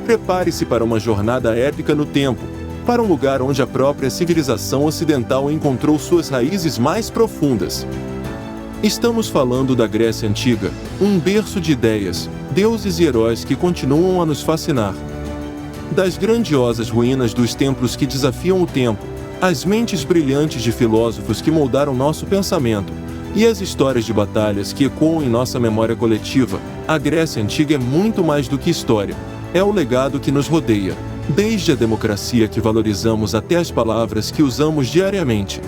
Prepare-se para uma jornada épica no tempo, para um lugar onde a própria civilização ocidental encontrou suas raízes mais profundas. Estamos falando da Grécia Antiga, um berço de ideias, deuses e heróis que continuam a nos fascinar. Das grandiosas ruínas dos templos que desafiam o tempo, as mentes brilhantes de filósofos que moldaram nosso pensamento, e as histórias de batalhas que ecoam em nossa memória coletiva, a Grécia Antiga é muito mais do que história. É o legado que nos rodeia, desde a democracia que valorizamos até as palavras que usamos diariamente.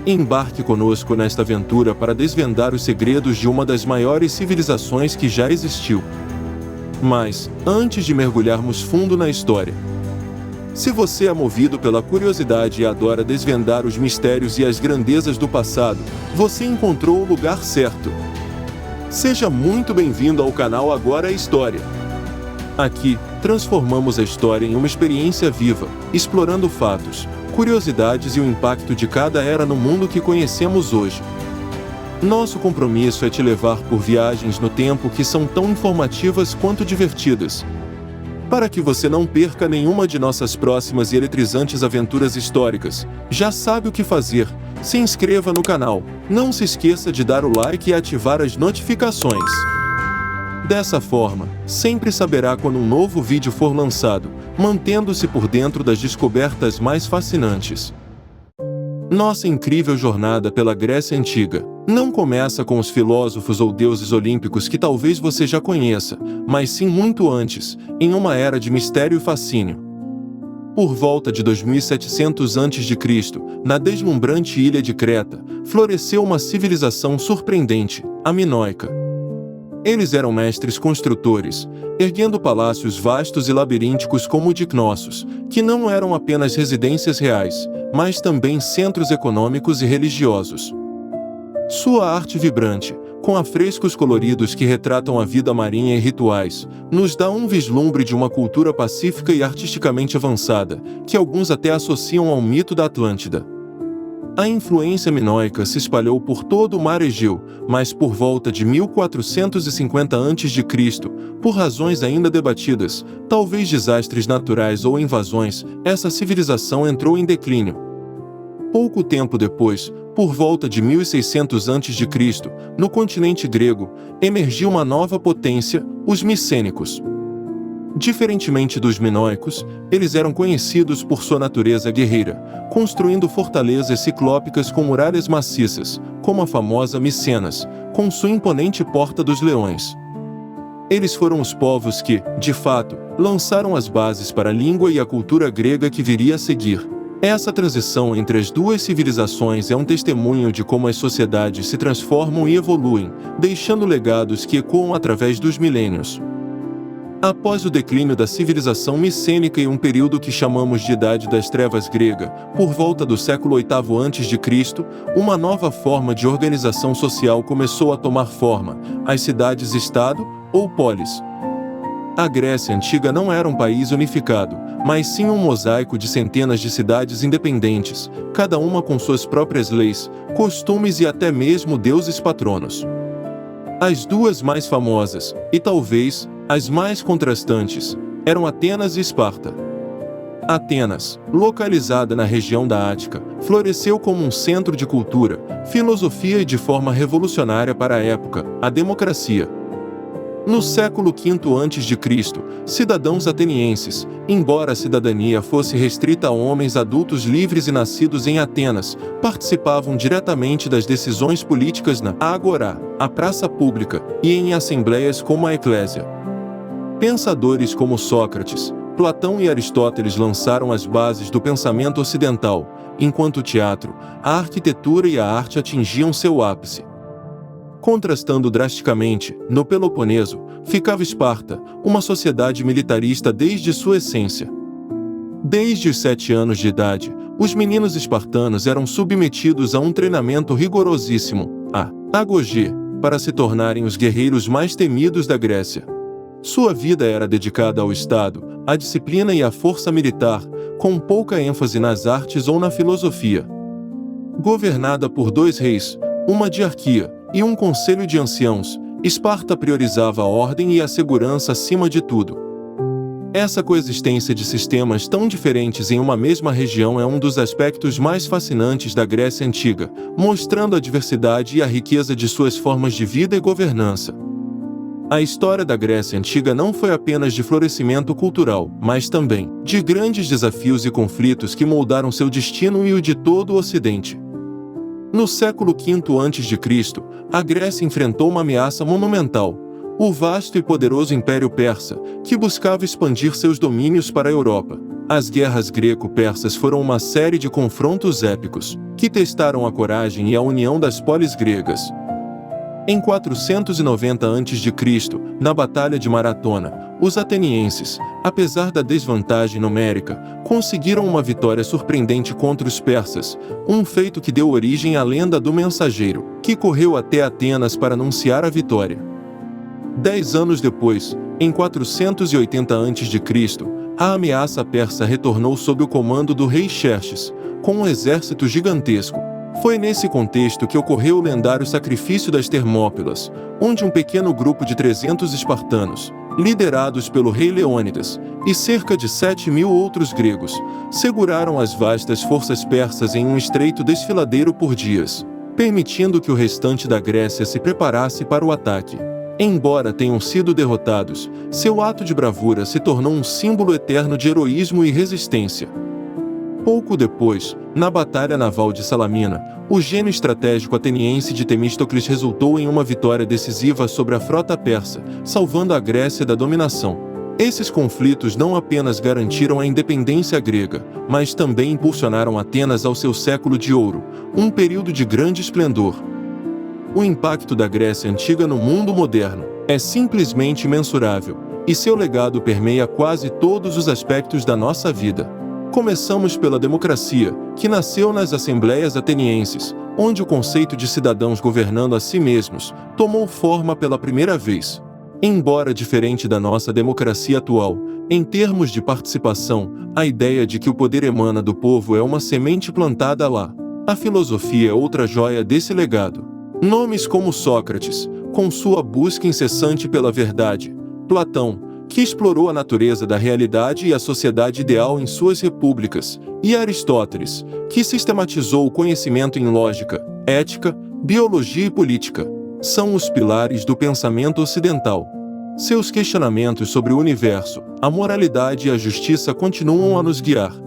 Embarque conosco nesta aventura para desvendar os segredos de uma das maiores civilizações que já existiu. Mas, antes de mergulharmos fundo na história, se você é movido pela curiosidade e adora desvendar os mistérios e as grandezas do passado, você encontrou o lugar certo. Seja muito bem-vindo ao canal Agora é História. Aqui, transformamos a história em uma experiência viva, explorando fatos, curiosidades e o impacto de cada era no mundo que conhecemos hoje. Nosso compromisso é te levar por viagens no tempo que são tão informativas quanto divertidas. Para que você não perca nenhuma de nossas próximas e eletrizantes aventuras históricas, já sabe o que fazer. Se inscreva no canal, não se esqueça de dar o like e ativar as notificações. Dessa forma, sempre saberá quando um novo vídeo for lançado, mantendo-se por dentro das descobertas mais fascinantes. Nossa incrível jornada pela Grécia Antiga não começa com os filósofos ou deuses olímpicos que talvez você já conheça, mas sim muito antes, em uma era de mistério e fascínio. Por volta de 2700 a.C., na deslumbrante ilha de Creta, floresceu uma civilização surpreendente, a minoica. Eles eram mestres construtores, erguendo palácios vastos e labirínticos como o de Knossos, que não eram apenas residências reais, mas também centros econômicos e religiosos. Sua arte vibrante, com afrescos coloridos que retratam a vida marinha e rituais, nos dá um vislumbre de uma cultura pacífica e artisticamente avançada, que alguns até associam ao mito da Atlântida. A influência minoica se espalhou por todo o mar Egeu, mas por volta de 1450 a.C., por razões ainda debatidas, talvez desastres naturais ou invasões, essa civilização entrou em declínio. Pouco tempo depois, por volta de 1600 a.C., no continente grego, emergiu uma nova potência, os micênicos. Diferentemente dos minoicos, eles eram conhecidos por sua natureza guerreira, construindo fortalezas ciclópicas com muralhas maciças, como a famosa Micenas, com sua imponente Porta dos Leões. Eles foram os povos que, de fato, lançaram as bases para a língua e a cultura grega que viria a seguir. Essa transição entre as duas civilizações é um testemunho de como as sociedades se transformam e evoluem, deixando legados que ecoam através dos milênios. Após o declínio da civilização micênica e um período que chamamos de Idade das Trevas grega, por volta do século VIII a.C., uma nova forma de organização social começou a tomar forma, as cidades-estado, ou polis. A Grécia Antiga não era um país unificado, mas sim um mosaico de centenas de cidades independentes, cada uma com suas próprias leis, costumes e até mesmo deuses patronos. As duas mais famosas, e talvez as mais contrastantes, eram Atenas e Esparta. Atenas, localizada na região da Ática, floresceu como um centro de cultura, filosofia e de forma revolucionária para a época, a democracia. No século V a.C., cidadãos atenienses, embora a cidadania fosse restrita a homens adultos livres e nascidos em Atenas, participavam diretamente das decisões políticas na Agora, a praça pública, e em assembleias como a Eclésia. Pensadores como Sócrates, Platão e Aristóteles lançaram as bases do pensamento ocidental, enquanto o teatro, a arquitetura e a arte atingiam seu ápice. Contrastando drasticamente, no Peloponeso, ficava Esparta, uma sociedade militarista desde sua essência. Desde os 7 anos de idade, os meninos espartanos eram submetidos a um treinamento rigorosíssimo, a agogê, para se tornarem os guerreiros mais temidos da Grécia. Sua vida era dedicada ao Estado, à disciplina e à força militar, com pouca ênfase nas artes ou na filosofia. Governada por 2 reis, uma diarquia e um conselho de anciãos, Esparta priorizava a ordem e a segurança acima de tudo. Essa coexistência de sistemas tão diferentes em uma mesma região é um dos aspectos mais fascinantes da Grécia Antiga, mostrando a diversidade e a riqueza de suas formas de vida e governança. A história da Grécia Antiga não foi apenas de florescimento cultural, mas também de grandes desafios e conflitos que moldaram seu destino e o de todo o Ocidente. No século V a.C., a Grécia enfrentou uma ameaça monumental: o vasto e poderoso Império Persa, que buscava expandir seus domínios para a Europa. As guerras greco-persas foram uma série de confrontos épicos, que testaram a coragem e a união das polis gregas. Em 490 a.C., na Batalha de Maratona, os atenienses, apesar da desvantagem numérica, conseguiram uma vitória surpreendente contra os persas, um feito que deu origem à lenda do mensageiro, que correu até Atenas para anunciar a vitória. 10 anos depois, em 480 a.C., a ameaça persa retornou sob o comando do rei Xerxes, com um exército gigantesco. Foi nesse contexto que ocorreu o lendário sacrifício das Termópilas, onde um pequeno grupo de 300 espartanos, liderados pelo rei Leônidas, e cerca de 7.000 outros gregos, seguraram as vastas forças persas em um estreito desfiladeiro por dias, permitindo que o restante da Grécia se preparasse para o ataque. Embora tenham sido derrotados, seu ato de bravura se tornou um símbolo eterno de heroísmo e resistência. Pouco depois, na Batalha Naval de Salamina, o gênio estratégico ateniense de Temístocles resultou em uma vitória decisiva sobre a frota persa, salvando a Grécia da dominação. Esses conflitos não apenas garantiram a independência grega, mas também impulsionaram Atenas ao seu século de ouro, um período de grande esplendor. O impacto da Grécia Antiga no mundo moderno é simplesmente imensurável, e seu legado permeia quase todos os aspectos da nossa vida. Começamos pela democracia, que nasceu nas assembleias atenienses, onde o conceito de cidadãos governando a si mesmos tomou forma pela primeira vez. Embora diferente da nossa democracia atual, em termos de participação, a ideia de que o poder emana do povo é uma semente plantada lá. A filosofia é outra joia desse legado. Nomes como Sócrates, com sua busca incessante pela verdade, Platão, que explorou a natureza da realidade e a sociedade ideal em suas repúblicas, e Aristóteles, que sistematizou o conhecimento em lógica, ética, biologia e política, são os pilares do pensamento ocidental. Seus questionamentos sobre o universo, a moralidade e a justiça continuam a nos guiar.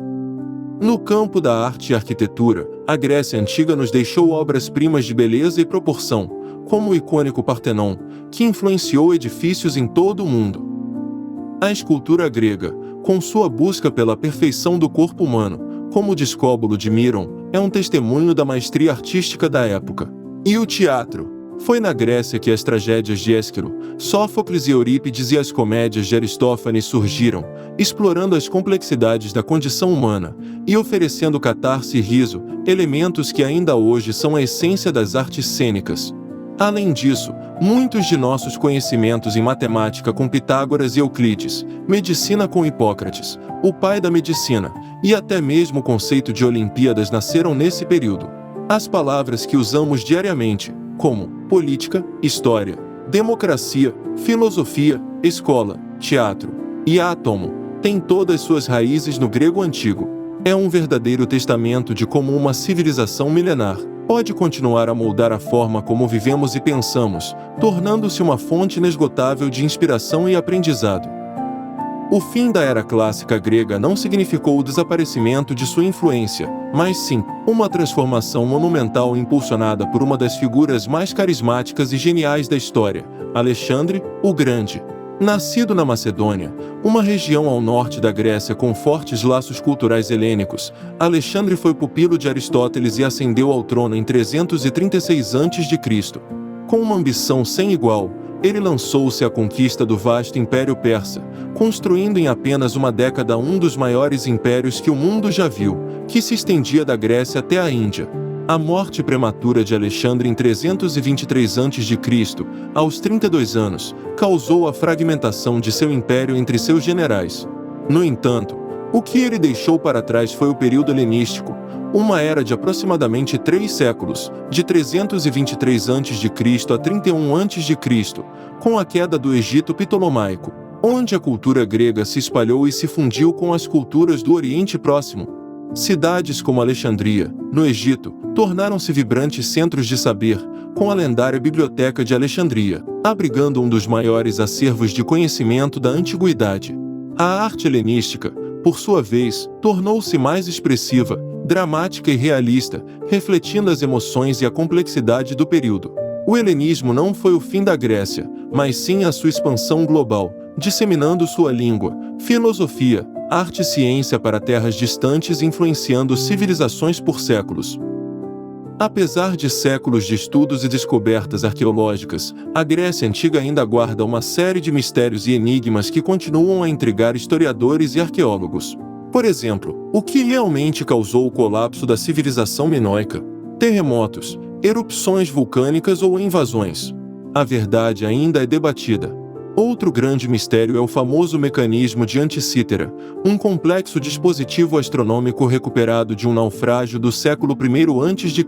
No campo da arte e arquitetura, a Grécia Antiga nos deixou obras-primas de beleza e proporção, como o icônico Partenon, que influenciou edifícios em todo o mundo. A escultura grega, com sua busca pela perfeição do corpo humano, como o Discóbolo de Miron, é um testemunho da maestria artística da época. E o teatro? Foi na Grécia que as tragédias de Ésquilo, Sófocles e Eurípides e as comédias de Aristófanes surgiram, explorando as complexidades da condição humana e oferecendo catarse e riso, elementos que ainda hoje são a essência das artes cênicas. Além disso, muitos de nossos conhecimentos em matemática com Pitágoras e Euclides, medicina com Hipócrates, o pai da medicina, e até mesmo o conceito de Olimpíadas nasceram nesse período. As palavras que usamos diariamente, como política, história, democracia, filosofia, escola, teatro e átomo, têm todas suas raízes no grego antigo. É um verdadeiro testamento de como uma civilização milenar pode continuar a moldar a forma como vivemos e pensamos, tornando-se uma fonte inesgotável de inspiração e aprendizado. O fim da era clássica grega não significou o desaparecimento de sua influência, mas sim, uma transformação monumental impulsionada por uma das figuras mais carismáticas e geniais da história, Alexandre, o Grande. Nascido na Macedônia, uma região ao norte da Grécia com fortes laços culturais helênicos, Alexandre foi pupilo de Aristóteles e ascendeu ao trono em 336 a.C. Com uma ambição sem igual, ele lançou-se à conquista do vasto Império Persa, construindo em apenas uma década um dos maiores impérios que o mundo já viu, que se estendia da Grécia até a Índia. A morte prematura de Alexandre em 323 a.C., aos 32 anos, causou a fragmentação de seu império entre seus generais. No entanto, o que ele deixou para trás foi o período helenístico, uma era de aproximadamente 3 séculos, de 323 a.C. a 31 a.C., com a queda do Egito Ptolomaico. onde a cultura grega se espalhou e se fundiu com as culturas do Oriente Próximo. Cidades como Alexandria, no Egito, tornaram-se vibrantes centros de saber, com a lendária Biblioteca de Alexandria, abrigando um dos maiores acervos de conhecimento da antiguidade. A arte helenística, por sua vez, tornou-se mais expressiva, dramática e realista, refletindo as emoções e a complexidade do período. O helenismo não foi o fim da Grécia, mas sim a sua expansão global, disseminando sua língua, filosofia, arte e ciência para terras distantes e influenciando civilizações por séculos. Apesar de séculos de estudos e descobertas arqueológicas, a Grécia Antiga ainda guarda uma série de mistérios e enigmas que continuam a intrigar historiadores e arqueólogos. Por exemplo, o que realmente causou o colapso da civilização minoica? Terremotos, erupções vulcânicas ou invasões? A verdade ainda é debatida. Outro grande mistério é o famoso mecanismo de Anticítera, um complexo dispositivo astronômico recuperado de um naufrágio do século I a.C.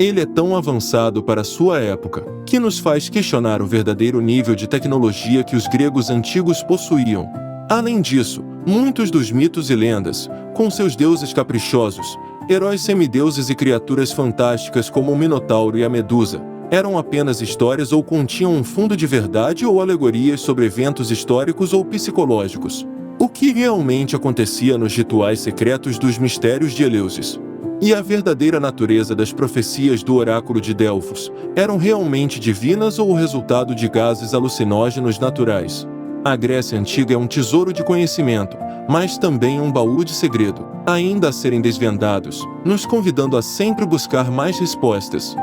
Ele é tão avançado para sua época, que nos faz questionar o verdadeiro nível de tecnologia que os gregos antigos possuíam. Além disso, muitos dos mitos e lendas, com seus deuses caprichosos, heróis semideuses e criaturas fantásticas como o Minotauro e a Medusa, eram apenas histórias ou continham um fundo de verdade ou alegorias sobre eventos históricos ou psicológicos. O que realmente acontecia nos rituais secretos dos mistérios de Eleusis? E a verdadeira natureza das profecias do oráculo de Delfos, eram realmente divinas ou o resultado de gases alucinógenos naturais? A Grécia Antiga é um tesouro de conhecimento, mas também um baú de segredo, ainda a serem desvendados, nos convidando a sempre buscar mais respostas.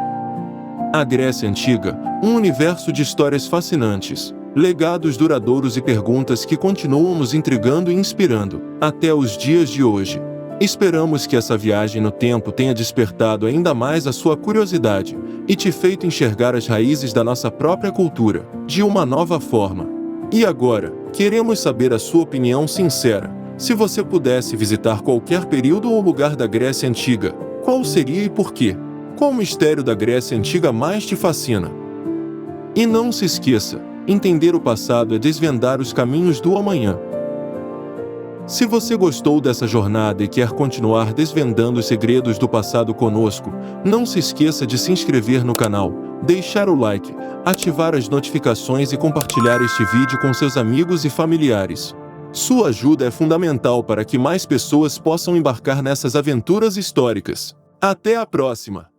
A Grécia Antiga, um universo de histórias fascinantes, legados duradouros e perguntas que continuam nos intrigando e inspirando, até os dias de hoje. Esperamos que essa viagem no tempo tenha despertado ainda mais a sua curiosidade e te feito enxergar as raízes da nossa própria cultura, de uma nova forma. E agora, queremos saber a sua opinião sincera. Se você pudesse visitar qualquer período ou lugar da Grécia Antiga, qual seria e por quê? Qual mistério da Grécia Antiga mais te fascina? E não se esqueça, entender o passado é desvendar os caminhos do amanhã. Se você gostou dessa jornada e quer continuar desvendando os segredos do passado conosco, não se esqueça de se inscrever no canal, deixar o like, ativar as notificações e compartilhar este vídeo com seus amigos e familiares. Sua ajuda é fundamental para que mais pessoas possam embarcar nessas aventuras históricas. Até a próxima!